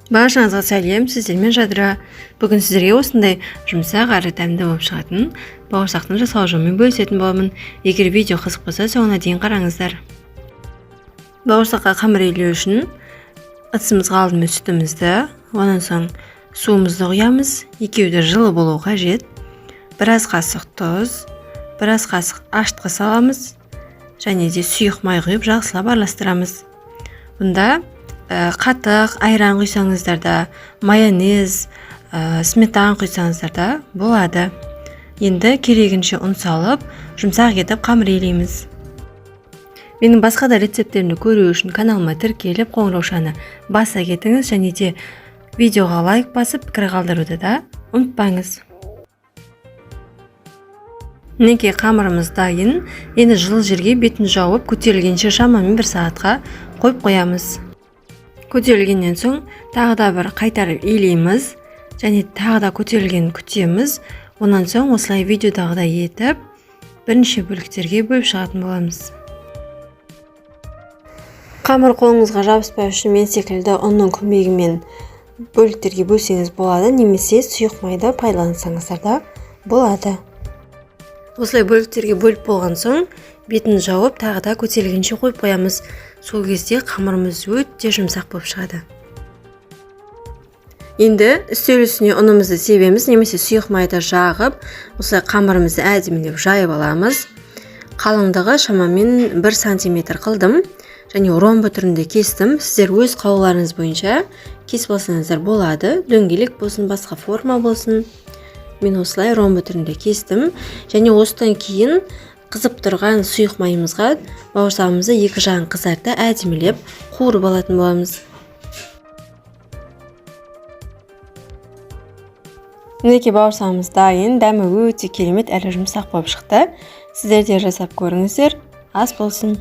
Баршаңызға сәлем, сіздермен Жадыра. Бүгін сіздерге осындай жұмсақ әрі дәмді болып шығатын бауырсақтың жасау жолымен бөлісетін боламын. Егер видео қызық болса, соңына дейін қараңыздар. Бауырсаққа қамыр илеу үшін ыдысымызға алдымен сүтімізді, онан соң суымызды құямыз. Екеуі де жылы болуы қажет. Біраз қасық тұз, біраз қасық ашытқы саламыз, және де сұйық май құйып жақсылап араластырамыз. Бұнда қатық, айран құйсаңыздар да, майонез, сметана құйсаңыздар да болады. Енді керегінше ұн салып, жұмсақ етіп қамыр илейміз. Менің басқа да рецепттерімді көру үшін каналыма тіркеліп, қоңыраушаны баса кетіңіз, және де видеоға лайк басып, пікір қалдыруды да ұмытпаңыз. Мінекей қамырымыз дайын. Енді жылы жерге бетін жауып, көтерілгенше шамамен 1 сағатқа қойып қоямыз. Көтерілгеннен соң тағы да бір қайтарып илейміз, және тағы да көтерілгенін күтеміз. Онан соң осылай видеодағыдай етіп, бірнеше бөліктерге бөліп шығатын боламыз. Қамыр қолыңызға жабыспау үшін мен секілді ұнның көмегімен бөліктерге бөлсеңіз болады, немесе сұйық майды пайдалансаңыздар да болады. Осылай бөліктерге бөліп болған соң, бетін жауып, тағы да көтерілгенше қойып қоямыз. Сол кезде қамырымыз өте жұмсақ болып шығады. Енді үстел үстіне ұнымызды себеміз, немесе сұйық майды жағып, осылай қамырымызды әдемілеп жайып аламыз. Қалыңдығы шамамен 1 сантиметр қылдым, және ромбы түрінде кестім. Сіздер өз қалауларыңыз бойынша кесіп алсаңыздар болады. Дөңгелек болсын, басқа форма болсын. Мен осылай ромбы түрінде кестім, және осыдан кейін қызып тұрған сұйық майымызға бауырсағымызды екі жағын қызарта әдемілеп қуырып алатын боламыз. Мінекей бауырсағымыз дайын, дәмі өте керемет, әлі жұмсақ болып шықты. Сіздер де жасап көріңіздер, ас болсын.